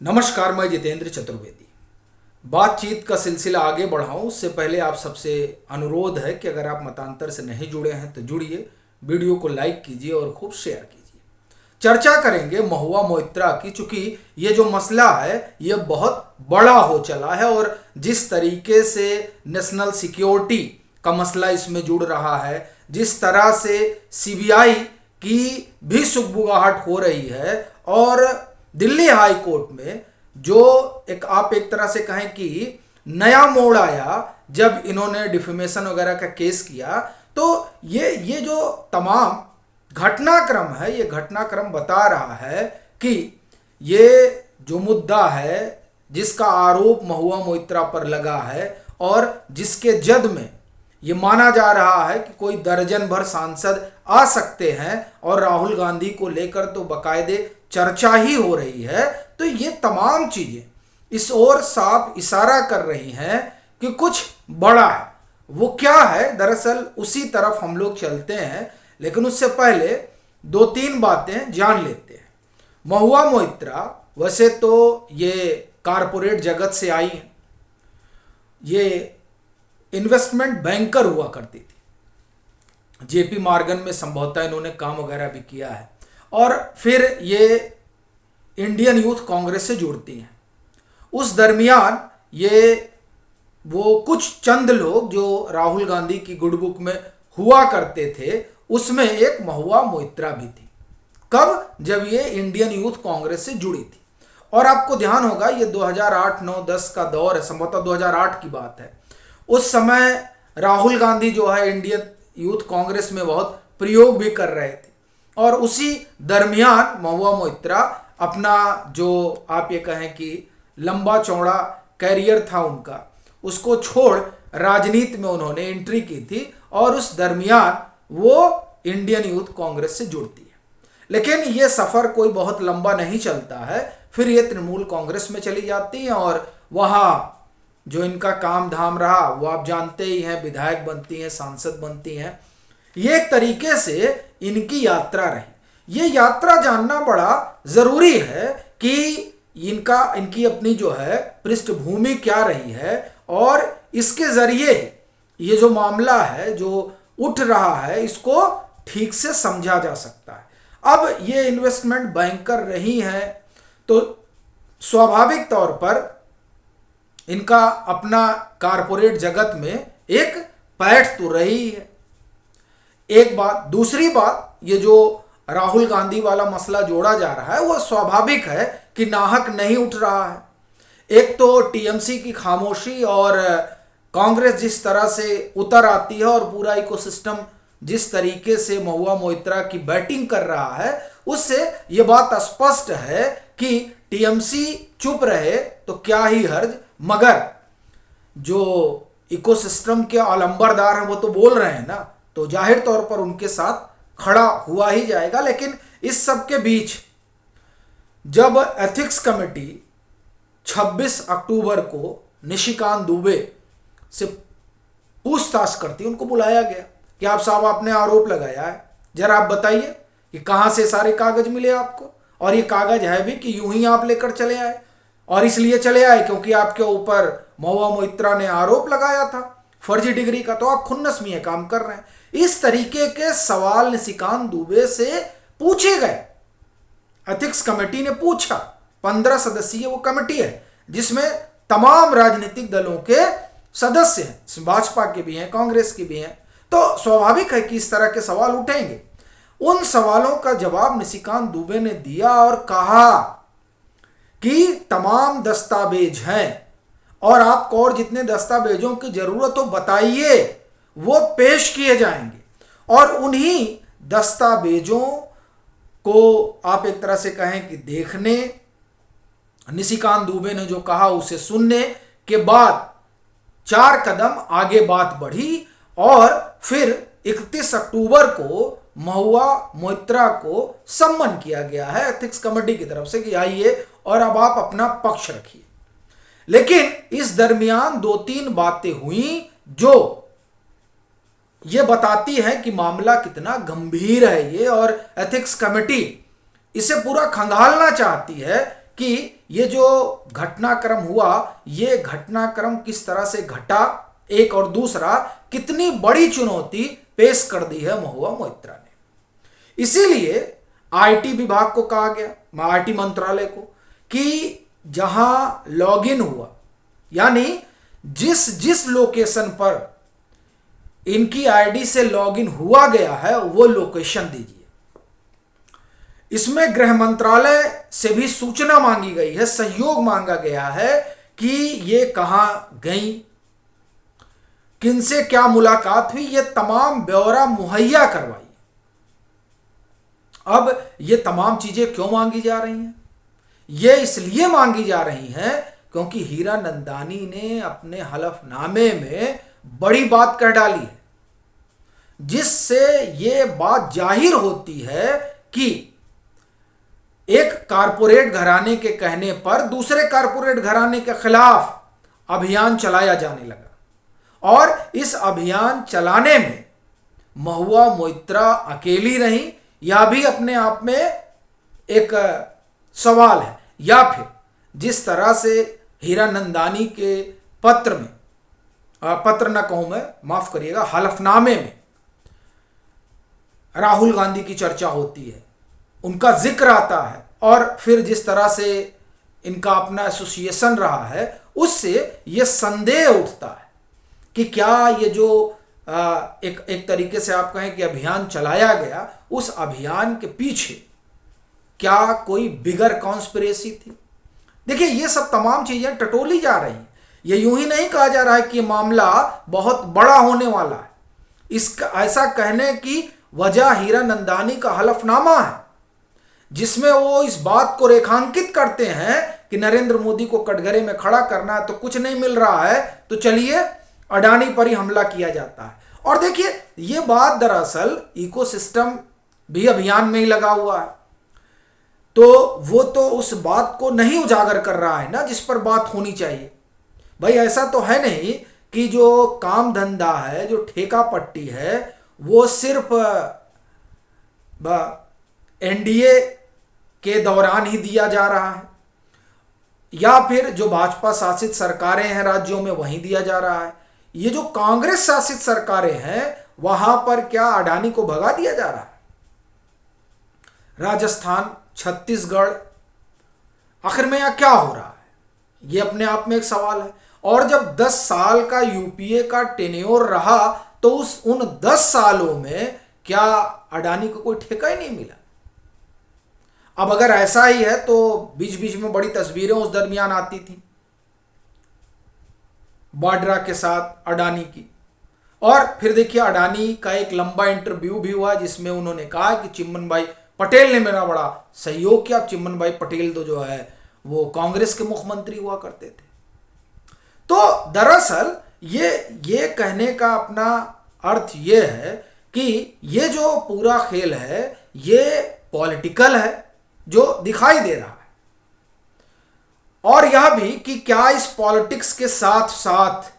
नमस्कार, मैं जितेंद्र चतुर्वेदी। बातचीत का सिलसिला आगे बढ़ाऊं उससे पहले आप सबसे अनुरोध है कि अगर आप मतांतर से नहीं जुड़े हैं तो जुड़िए, वीडियो को लाइक कीजिए और खूब शेयर कीजिए। चर्चा करेंगे महुआ मोइत्रा की, चूंकि ये जो मसला है ये बहुत बड़ा हो चला है और जिस तरीके से नेशनल सिक्योरिटी का मसला इसमें जुड़ रहा है, जिस तरह से सीबीआई की भी सुगबुगाहट हो रही है और दिल्ली हाई कोर्ट में जो आप एक तरह से कहें कि नया मोड़ आया जब इन्होंने डिफेमेशन वगैरह का केस किया, तो ये जो तमाम घटनाक्रम है, ये घटनाक्रम बता रहा है कि ये जो मुद्दा है, जिसका आरोप महुआ मोइत्रा पर लगा है और जिसके जद में ये माना जा रहा है कि कोई दर्जन भर सांसद आ सकते हैं और राहुल गांधी को लेकर तो बाकायदे चर्चा ही हो रही है, तो ये तमाम चीजें इस ओर साफ इशारा कर रही हैं कि कुछ बड़ा है। वो क्या है, दरअसल उसी तरफ हम लोग चलते हैं, लेकिन उससे पहले दो तीन बातें जान लेते हैं। महुआ मोइत्रा वैसे तो ये कारपोरेट जगत से आई हैं, ये इन्वेस्टमेंट बैंकर हुआ करती थी, जेपी मॉर्गन में संभवतः इन्होंने काम वगैरह भी किया है और फिर ये इंडियन यूथ कांग्रेस से जुड़ती हैं। उस दरमियान ये वो कुछ चंद लोग जो राहुल गांधी की गुड बुक में हुआ करते थे, उसमें एक महुआ मोइत्रा भी थी। कब? जब ये इंडियन यूथ कांग्रेस से जुड़ी थी। और आपको ध्यान होगा ये 2008, 9, 10 का दौर है, संभवतः 2008 की बात है। उस समय राहुल गांधी जो है इंडियन यूथ कांग्रेस में बहुत प्रयोग भी कर रहे थे और उसी दरमियान महुआ मोइत्रा अपना जो आप ये कहें कि लंबा चौड़ा कैरियर था उनका, उसको छोड़ राजनीति में उन्होंने एंट्री की थी और उस दरमियान वो इंडियन यूथ कांग्रेस से जुड़ती है। लेकिन ये सफ़र कोई बहुत लंबा नहीं चलता है, फिर ये तृणमूल कांग्रेस में चली जाती हैं और वहाँ जो इनका काम धाम रहा वो आप जानते ही हैं, विधायक बनती हैं, सांसद बनती हैं। ये एक तरीके से इनकी यात्रा रही। ये यात्रा जानना बड़ा ज़रूरी है कि इनकी अपनी जो है पृष्ठभूमि क्या रही है और इसके ज़रिए ये जो मामला है जो उठ रहा है इसको ठीक से समझा जा सकता है। अब ये इन्वेस्टमेंट बैंकर रही हैं तो स्वाभाविक तौर पर इनका अपना कारपोरेट जगत में एक पैठ तो रही है। एक बात। दूसरी बात, ये जो राहुल गांधी वाला मसला जोड़ा जा रहा है वो स्वाभाविक है कि नाहक नहीं उठ रहा है। एक तो टीएमसी की खामोशी और कांग्रेस जिस तरह से उतर आती है और पूरा इकोसिस्टम जिस तरीके से महुआ मोइत्रा की बैटिंग कर रहा है, उससे ये बात स्पष्ट है कि टीएमसी चुप रहे तो क्या ही हर्ज, मगर जो इकोसिस्टम के आलंबरदार हैं वो तो बोल रहे हैं ना, तो जाहिर तौर पर उनके साथ खड़ा हुआ ही जाएगा। लेकिन इस सब के बीच जब एथिक्स कमेटी 26 अक्टूबर को निशिकांत दुबे से पूछताछ करती, उनको बुलाया गया कि आप साहब आपने आरोप लगाया है, जरा आप बताइए कि कहां से सारे कागज मिले आपको, और ये कागज है भी कि यूं ही आप लेकर चले आए और इसलिए चले आए क्योंकि आपके ऊपर महुआ मोइत्रा ने आरोप लगाया था फर्जी डिग्री का, तो आप खुन्नस में ये काम कर रहे हैं। इस तरीके के सवाल निशिकांत दुबे से पूछे गए। एथिक्स कमेटी ने पूछा। 15 सदस्यीय वो कमेटी है जिसमें तमाम राजनीतिक दलों के सदस्य हैं, भाजपा के भी हैं, कांग्रेस के भी हैं, तो स्वाभाविक है कि इस तरह के सवाल उठेंगे। उन सवालों का जवाब निशिकांत दुबे ने दिया और कहा कि तमाम दस्तावेज हैं और आपको और जितने दस्तावेजों की जरूरत हो बताइए, वो पेश किए जाएंगे। और उन्हीं दस्तावेजों को आप एक तरह से कहें कि देखने, निशिकांत दुबे ने जो कहा उसे सुनने के बाद 4 कदम आगे बात बढ़ी और फिर 31 अक्टूबर को महुआ मोइत्रा को सम्मन किया गया है एथिक्स कमेटी की तरफ से कि आइए और अब आप अपना पक्ष रखिए। लेकिन इस दरमियान 2-3 बातें हुई जो ये बताती है कि मामला कितना गंभीर है ये, और एथिक्स कमेटी इसे पूरा खंगालना चाहती है कि ये जो घटनाक्रम हुआ, ये घटनाक्रम किस तरह से घटा, एक और दूसरा कितनी बड़ी चुनौती पेश कर दी है महुआ मोइत्रा ने। इसीलिए आईटी विभाग को कहा गया, आईटी मंत्रालय को, कि जहां लॉगिन हुआ, यानी जिस जिस लोकेशन पर इनकी आईडी से लॉगिन हुआ गया है वो लोकेशन दीजिए। इसमें गृह मंत्रालय से भी सूचना मांगी गई है, सहयोग मांगा गया है कि ये कहां गई, किनसे क्या मुलाकात हुई, ये तमाम ब्यौरा मुहैया करवाइए। अब ये तमाम चीजें क्यों मांगी जा रही हैं? ये इसलिए मांगी जा रही हैं क्योंकि हीरानंदानी ने अपने हलफनामे में बड़ी बात कह डाली है, जिससे ये बात जाहिर होती है कि एक कारपोरेट घराने के कहने पर दूसरे कारपोरेट घराने के खिलाफ अभियान चलाया जाने लगा, और इस अभियान चलाने में महुआ मोइत्रा अकेली रही, यह भी अपने आप में एक सवाल है। या फिर जिस तरह से हीरानंदानी के पत्र में, पत्र न कहूं मैं, माफ करिएगा, हलफनामे में राहुल गांधी की चर्चा होती है, उनका जिक्र आता है, और फिर जिस तरह से इनका अपना एसोसिएशन रहा है, उससे यह संदेह उठता है कि क्या ये जो एक तरीके से आप कहें कि अभियान चलाया गया, उस अभियान के पीछे क्या कोई बिगर कॉन्स्पिरेसी थी। देखिए, ये सब तमाम चीजें टटोली जा रही हैं। ये यूं ही नहीं कहा जा रहा है कि ये मामला बहुत बड़ा होने वाला है। इसका ऐसा कहने की वजह हीरानंदानी का हलफनामा है, जिसमें वो इस बात को रेखांकित करते हैं कि नरेंद्र मोदी को कटघरे में खड़ा करना है तो कुछ नहीं मिल रहा है, तो चलिए अडानी पर ही हमला किया जाता है। और देखिए, ये बात दरअसल इकोसिस्टम भी अभियान में ही लगा हुआ है, तो वो तो उस बात को नहीं उजागर कर रहा है ना जिस पर बात होनी चाहिए। भाई, ऐसा तो है नहीं कि जो काम धंधा है, जो ठेका पट्टी है, वो सिर्फ एनडीए के दौरान ही दिया जा रहा है, या फिर जो भाजपा शासित सरकारें हैं राज्यों में वहीं दिया जा रहा है। ये जो कांग्रेस शासित सरकारें हैं, वहां पर क्या अडानी को भगा दिया जा रहा है? राजस्थान, छत्तीसगढ़, आखिर में यह क्या हो रहा है? ये अपने आप में एक सवाल है। और जब 10 साल का यूपीए का टेन्योर रहा, तो उन 10 सालों में क्या अडानी को कोई ठेका ही नहीं मिला? अब अगर ऐसा ही है तो बीच बीच में बड़ी तस्वीरें उस दरमियान आती थी वाड्रा के साथ अडानी की, और फिर देखिए अडानी का एक लंबा इंटरव्यू भी हुआ जिसमें उन्होंने कहा कि चिम्मन भाई पटेल ने मेरा बड़ा सहयोग किया। चिम्मन भाई पटेल तो जो है वो कांग्रेस के मुख्यमंत्री हुआ करते थे। तो दरअसल ये कहने का अपना अर्थ ये है कि ये जो पूरा खेल है ये पॉलिटिकल है, जो दिखाई दे रहा है। और यह भी कि क्या इस पॉलिटिक्स के साथ साथ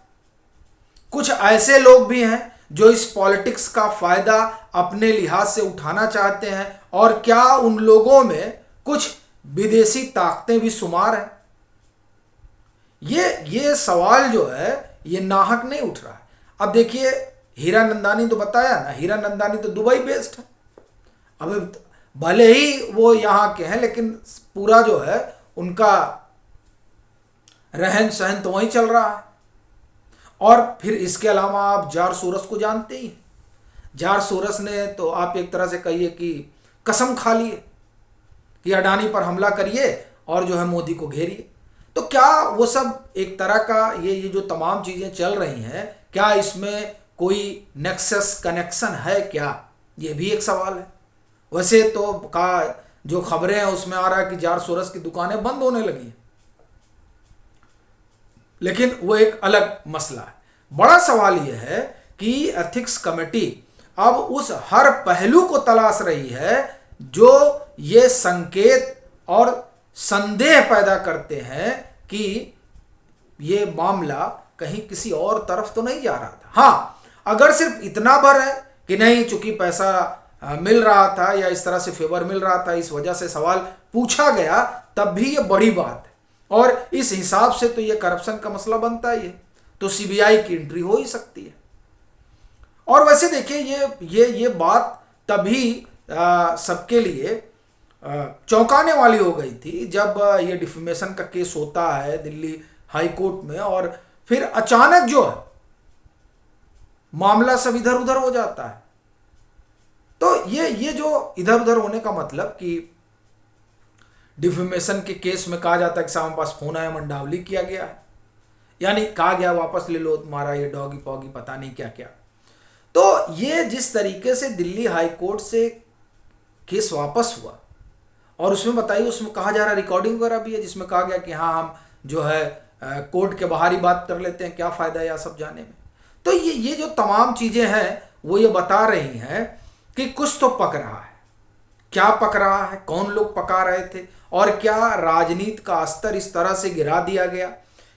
कुछ ऐसे लोग भी हैं जो इस पॉलिटिक्स का फायदा अपने लिहाज से उठाना चाहते हैं, और क्या उन लोगों में कुछ विदेशी ताकतें भी शुमार हैं? ये सवाल जो है ये नाहक नहीं उठ रहा है। अब देखिए, हीरानंदानी तो बताया ना, हीरानंदानी तो दुबई बेस्ड है। अब भले ही वो यहाँ के हैं, लेकिन पूरा जो है उनका रहन सहन तो वहीं चल रहा है। और फिर इसके अलावा आप जार्ज सोरस को जानते ही। जार्ज सोरस ने तो आप एक तरह से कहिए कि कसम खा ली है कि अडानी पर हमला करिए और जो है मोदी को घेरिए। तो क्या वो सब एक तरह का ये जो तमाम चीजें चल रही हैं, क्या इसमें कोई नेक्सस कनेक्शन है क्या? ये भी एक सवाल है। वैसे तो का जो खबरें हैं उसमें आ रहा है कि जार्ज सोरस की दुकानें बंद होने लगी हैं, लेकिन वो एक अलग मसला है। बड़ा सवाल यह है कि एथिक्स कमेटी अब उस हर पहलू को तलाश रही है जो ये संकेत और संदेह पैदा करते हैं कि ये मामला कहीं किसी और तरफ तो नहीं जा रहा था। हाँ, अगर सिर्फ इतना भर है कि नहीं, चूंकि पैसा मिल रहा था या इस तरह से फेवर मिल रहा था, इस वजह से सवाल पूछा गया, तब भी ये बड़ी बात है और इस हिसाब से तो ये करप्शन का मसला बनता ही है, तो सीबीआई की एंट्री हो ही सकती है। और वैसे देखिए ये बात तभी सबके लिए चौंकाने वाली हो गई थी जब ये डिफेमेशन का केस होता है दिल्ली हाई कोर्ट में और फिर अचानक जो है मामला सब इधर उधर हो जाता है। तो ये जो इधर उधर होने का मतलब कि डिफेमेशन के केस में कहा जाता है कि साहब पास फोन आया, मंडावली किया गया है, यानी कहा गया वापस ले लो तुम्हारा ये डॉगी पॉगी पता नहीं क्या क्या। तो ये जिस तरीके से दिल्ली हाई कोर्ट से केस वापस हुआ और उसमें बताइए, उसमें कहा जा रहा रिकॉर्डिंग वगैरह भी है जिसमें कहा गया कि हाँ हम जो है कोर्ट के बाहर ही बात कर लेते हैं, क्या फ़ायदा है यह सब जाने में। तो ये जो तमाम चीज़ें हैं वो ये बता रही हैं कि कुछ तो पक रहा है। क्या पक रहा है, कौन लोग पका रहे थे और क्या राजनीति का स्तर इस तरह से गिरा दिया गया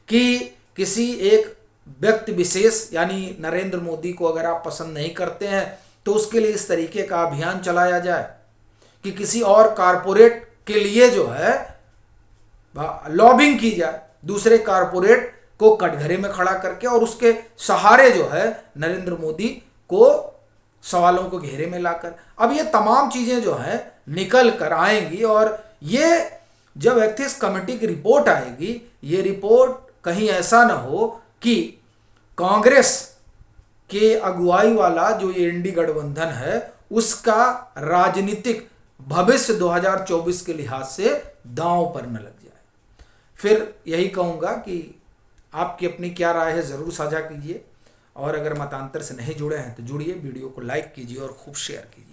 कि किसी एक व्यक्ति विशेष यानी नरेंद्र मोदी को अगर आप पसंद नहीं करते हैं तो उसके लिए इस तरीके का अभियान चलाया जाए कि किसी और कारपोरेट के लिए जो है लॉबिंग की जाए, दूसरे कारपोरेट को कटघरे में खड़ा करके और उसके सहारे जो है नरेंद्र मोदी को सवालों को घेरे में लाकर। अब ये तमाम चीज़ें जो है निकल कर आएंगी और ये जब एथिक्स कमेटी की रिपोर्ट आएगी, ये रिपोर्ट कहीं ऐसा ना हो कि कांग्रेस के अगुवाई वाला जो ये इंडी गठबंधन है उसका राजनीतिक भविष्य 2024 के लिहाज से दांव पर न लग जाए। फिर यही कहूँगा कि आपकी अपनी क्या राय है ज़रूर साझा कीजिए और अगर मतांतर से नहीं जुड़े हैं तो जुड़िए, वीडियो को लाइक कीजिए और खूब शेयर कीजिए।